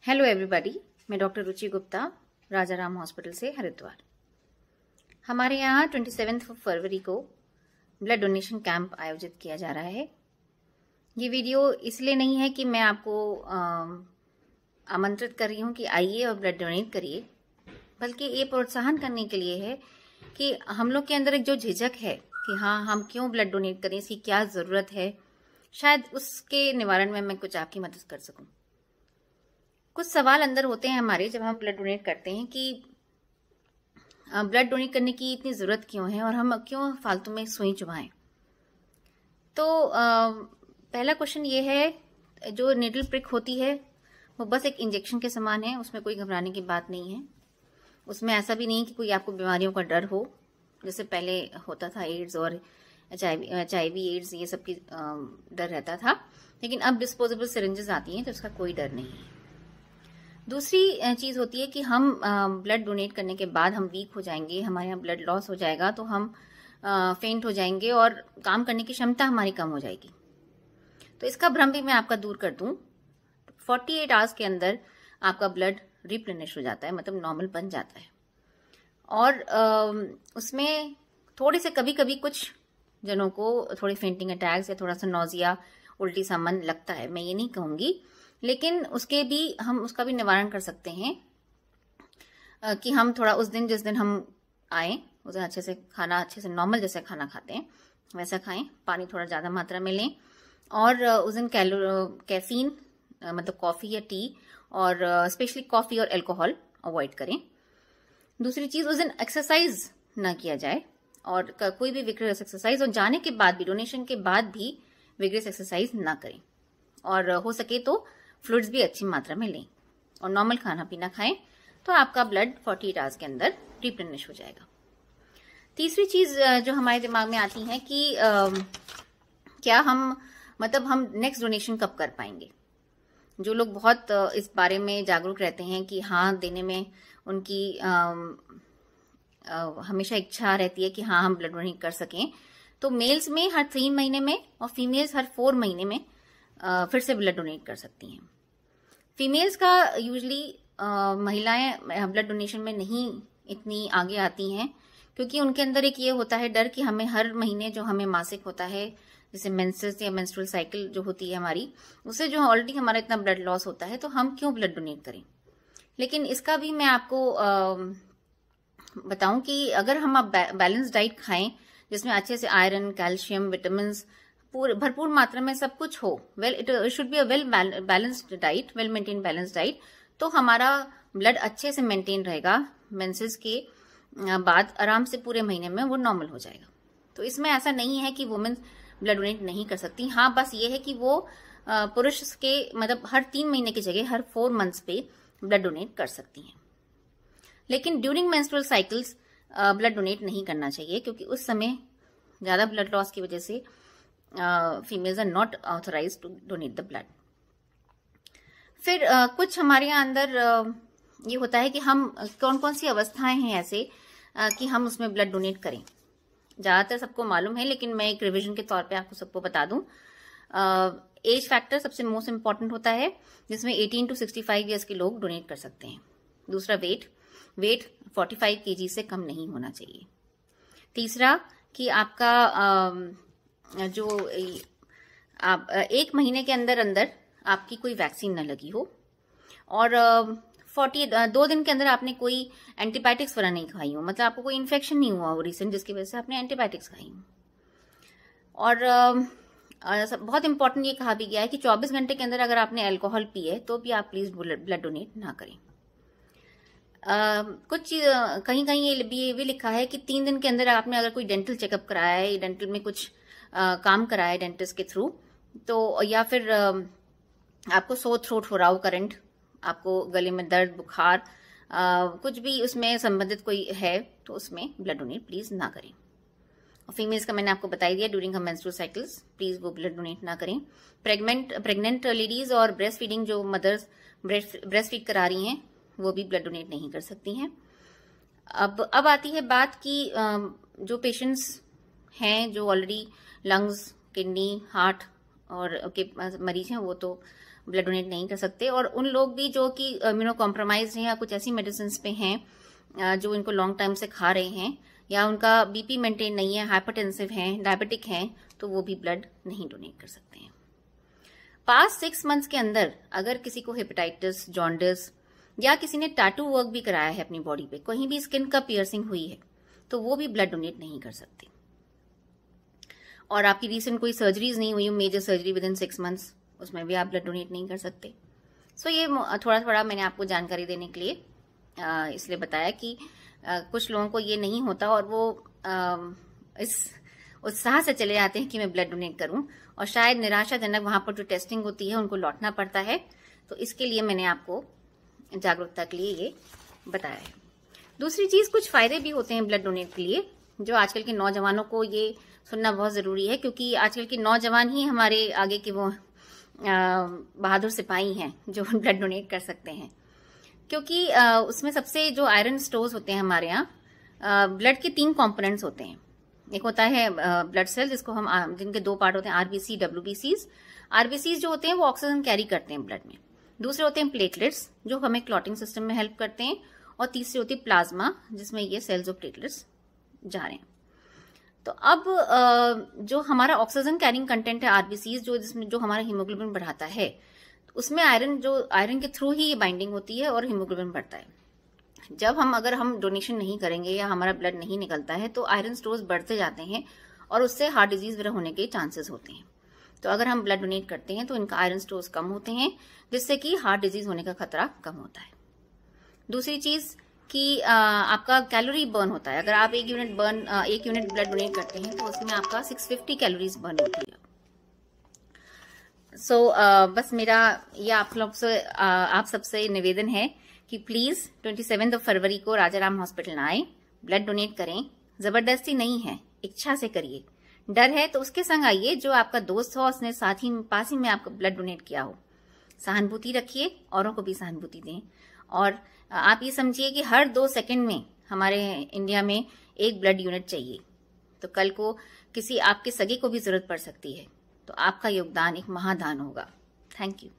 Hello everybody, मैं doctor रुचि गुप्ता, राजा Ram hospital से हरिद्वार। हमारे यहाँ 27 फरवरी को ब्लड डोनेशन कैंप आयोजित किया जा रहा है। ये वीडियो इसलिए नहीं है कि मैं आपको आमंत्रित कर रही हूँ कि आइए और ब्लड डोनेट करिए, बल्कि ये प्रोत्साहन करने के लिए है कि हम लोग के अंदर एक जो झिझक है कि हाँ, हम क्यों ब्लड डोनेट करें, इसकी क्या ज़रूरत है, शायद उसके निवारण में मैं कुछ आपकी मदद कर सकूँ। कुछ सवाल अंदर होते हैं हमारे जब हम ब्लड डोनेट करते हैं कि ब्लड डोनेट करने की इतनी ज़रूरत क्यों है और हम क्यों फालतू में सुई चुभाएं। तो पहला क्वेश्चन ये है, जो निडल प्रिक होती है वो बस एक इंजेक्शन के समान है, उसमें कोई घबराने की बात नहीं है। उसमें ऐसा भी नहीं कि कोई आपको बीमारियों का डर हो, जैसे पहले होता था एड्स और HIV एड्स, ये सब की डर रहता था। लेकिन अब डिस्पोजेबल सिरिंजेस आती हैं तो उसका कोई डर नहीं है। दूसरी चीज़ होती है कि हम ब्लड डोनेट करने के बाद हम वीक हो जाएंगे, हमारे यहाँ ब्लड लॉस हो जाएगा, तो हम फेंट हो जाएंगे और काम करने की क्षमता हमारी कम हो जाएगी। तो इसका भ्रम भी मैं आपका दूर कर दूं। 48 आवर्स के अंदर आपका ब्लड रिप्लेनिश हो जाता है, मतलब नॉर्मल बन जाता है। और उसमें थोड़े से कभी कभी कुछ जनों को थोड़े फेंटिंग अटैक्स या थोड़ा सा नोजिया, उल्टी सा मन लगता है, मैं ये नहीं कहूँगी, लेकिन हम उसका भी निवारण कर सकते हैं कि हम थोड़ा उस दिन, जिस दिन हम आए उस दिन अच्छे से नॉर्मल जैसे खाना खाते हैं वैसा खाएं, पानी थोड़ा ज़्यादा मात्रा में लें, और उस दिन कैफीन मतलब कॉफ़ी या टी और स्पेशली कॉफ़ी और अल्कोहल अवॉइड करें। दूसरी चीज़, उस दिन एक्सरसाइज ना किया जाए, और कोई भी विग्रेस एक्सरसाइज, और जाने के बाद भी, डोनेशन के बाद भी विग्रेस एक्सरसाइज ना करें, और हो सके तो फ्लूइड्स भी अच्छी मात्रा में लें और नॉर्मल खाना पीना खाएं, तो आपका ब्लड 48 आवर्स के अंदर रिप्लेनिश हो जाएगा। तीसरी चीज जो हमारे दिमाग में आती है कि क्या हम नेक्स्ट डोनेशन कब कर पाएंगे। जो लोग बहुत इस बारे में जागरूक रहते हैं कि हाँ, देने में उनकी हमेशा इच्छा रहती है कि हाँ, हम ब्लड डोनेट कर सकें, तो मेल्स में हर 3 महीने में और फीमेल्स हर 4 महीने में फिर से ब्लड डोनेट कर सकती हैं। फीमेल्स का यूजली महिलाएं ब्लड डोनेशन में नहीं इतनी आगे आती हैं, क्योंकि उनके अंदर एक ये होता है डर कि हमें हर महीने जो हमें मासिक होता है, जैसे मेंसेस या मेंस्ट्रुअल साइकिल जो होती है हमारी, उससे जो ऑलरेडी हमारा इतना ब्लड लॉस होता है, तो हम क्यों ब्लड डोनेट करें। लेकिन इसका भी मैं आपको बताऊं कि अगर हम बैलेंस डाइट खाएं, जिसमें अच्छे से आयरन, कैल्शियम, विटामिन भरपूर मात्रा में सब कुछ हो, it should be a well balanced diet, well maintain balanced diet, तो हमारा ब्लड अच्छे से मेंटेन रहेगा। मेंसेस के बाद आराम से पूरे महीने में वो नॉर्मल हो जाएगा। तो इसमें ऐसा नहीं है कि वुमेन ब्लड डोनेट नहीं कर सकती। हाँ, बस ये है कि वो पुरुष के मतलब हर 3 महीने की जगह हर 4 मंथ्स पे ब्लड डोनेट कर सकती हैं। लेकिन during menstrual cycles blood donate नहीं करना चाहिए, क्योंकि उस समय ज्यादा ब्लड लॉस की वजह से females are not authorised to donate the blood. फिर कुछ हमारे यहाँ अंदर ये होता है कि हम कौन कौन सी अवस्थाएं हैं ऐसे कि हम उसमें ब्लड डोनेट करें। ज़्यादातर सबको मालूम है, लेकिन मैं एक रिवीजन के तौर पे आपको सबको बता दूं। एज फैक्टर सबसे मोस्ट इम्पॉर्टेंट होता है, जिसमें 18 to 65 ईयर्स के लोग डोनेट कर सकते हैं। दूसरा, वेट 45 kg से कम नहीं होना चाहिए। तीसरा कि आपका जो आप 1 महीने के अंदर आपकी कोई वैक्सीन न लगी हो, और 2 दिन के अंदर आपने कोई एंटीबायोटिक्स वगैरह नहीं खाई हो, मतलब आपको कोई इन्फेक्शन नहीं हुआ हो रिसेंट जिसकी वजह से आपने एंटीबायोटिक्स खाई हो। और बहुत इंपॉर्टेंट ये कहा भी गया है कि 24 घंटे के अंदर अगर आपने अल्कोहल पिए तो भी आप प्लीज ब्लड डोनेट ना करें। कुछ कहीं ये भी लिखा है कि 3 दिन के अंदर आपने अगर कोई डेंटल चेकअप कराया है, डेंटल में कुछ काम कराया है डेंटिस्ट के थ्रू, तो या फिर आपको सो थ्रोट हो रहा हो, करंट, आपको गले में दर्द, बुखार, कुछ भी उसमें संबंधित कोई है, तो उसमें ब्लड डोनेट प्लीज ना करें। और फीमेल्स का मैंने आपको बता ही दिया, ड्यूरिंग मेंस्ट्रुअल साइकिल्स प्लीज वो ब्लड डोनेट ना करें। प्रेग्नेंट लेडीज और ब्रेस्ट फीडिंग जो मदर्स ब्रेस्ट फीड करा रही हैं, वो भी ब्लड डोनेट नहीं कर सकती हैं। अब आती है बात कि जो पेशेंट्स हैं जो ऑलरेडी लंग्स, किडनी, हार्ट और के मरीज हैं, वो तो ब्लड डोनेट नहीं कर सकते। और उन लोग भी जो कि इम्यूनो कॉम्प्रोमाइज हैं या कुछ ऐसी मेडिसिन पे हैं जो इनको लॉन्ग टाइम से खा रहे हैं, या उनका बीपी मेंटेन नहीं है, हाइपरटेंसिव हैं, डायबिटिक हैं, तो वो भी ब्लड नहीं डोनेट कर सकते हैं। पास्ट 6 मंथ्स के अंदर अगर किसी को हेपेटाइटिस, जॉन्डिस या किसी ने टैटू वर्क भी कराया है अपनी बॉडी पे, कहीं भी स्किन का पियर्सिंग हुई है, तो वो भी ब्लड डोनेट नहीं कर सकते। और आपकी रिसेंट कोई सर्जरीज नहीं हुई, major surgery within 6 months, उसमें भी आप ब्लड डोनेट नहीं कर सकते। सो ये थोड़ा थोड़ा मैंने आपको जानकारी देने के लिए इसलिए बताया कि कुछ लोगों को ये नहीं होता और वो इस उत्साह से चले जाते हैं कि मैं ब्लड डोनेट करूं, और शायद निराशाजनक वहां पर जो टेस्टिंग होती है उनको लौटना पड़ता है। तो इसके लिए मैंने आपको जागरूकता के लिए ये बताया है। दूसरी चीज, कुछ फायदे भी होते हैं ब्लड डोनेट के लिए, जो आजकल के नौजवानों को ये सुनना बहुत जरूरी है, क्योंकि आजकल के नौजवान ही हमारे आगे के वो बहादुर सिपाही हैं जो ब्लड डोनेट कर सकते हैं। क्योंकि उसमें सबसे जो आयरन स्टोर्स होते हैं हमारे यहाँ, ब्लड के 3 कंपोनेंट्स होते हैं। एक होता है ब्लड सेल, जिसको हम जिनके 2 पार्ट होते हैं, आरबीसी, डब्ल्यूबीसीज। आरबीसीज जो होते हैं वो ऑक्सीजन कैरी करते हैं ब्लड में। दूसरे होते हैं प्लेटलेट्स, जो हमें क्लॉटिंग सिस्टम में हेल्प करते हैं। और तीसरी होती है प्लाज्मा, जिसमें ये सेल्स ऑफ प्लेटलेट्स जा रहे हैं। तो अब जो हमारा ऑक्सीजन कैरिंग कंटेंट है आरबीसीज, जो हमारा हीमोग्लोबिन बढ़ाता है, तो उसमें आयरन के थ्रू ही ये बाइंडिंग होती है और हीमोग्लोबिन बढ़ता है। जब अगर हम डोनेशन नहीं करेंगे या हमारा ब्लड नहीं निकलता है, तो आयरन स्टोर्स बढ़ते जाते हैं और उससे हार्ट डिजीज वगैरह होने के चांसेस होते हैं। तो अगर हम ब्लड डोनेट करते हैं तो इनका आयरन स्टोर्स कम होते हैं, जिससे कि हार्ट डिजीज होने का खतरा कम होता है। दूसरी चीज कि आपका कैलोरी बर्न होता है। अगर आप 1 यूनिट ब्लड डोनेट करते हैं तो उसमें आपका 650 कैलोरीज बर्न होती है। सो बस मेरा ये आप सबसे निवेदन है कि प्लीज 27 फरवरी को राजाराम हॉस्पिटल आए, ब्लड डोनेट करें। जबरदस्ती नहीं है, इच्छा से करिए। डर है तो उसके संग आइए जो आपका दोस्त हो, उसने पास ही में आपको ब्लड डोनेट किया हो। सहानुभूति रखिए, औरों को भी सहानुभूति दें। और आप ये समझिए कि हर 2 सेकंड में हमारे इंडिया में 1 ब्लड यूनिट चाहिए। तो कल को किसी आपके सगे को भी जरूरत पड़ सकती है, तो आपका योगदान एक महादान होगा। Thank you.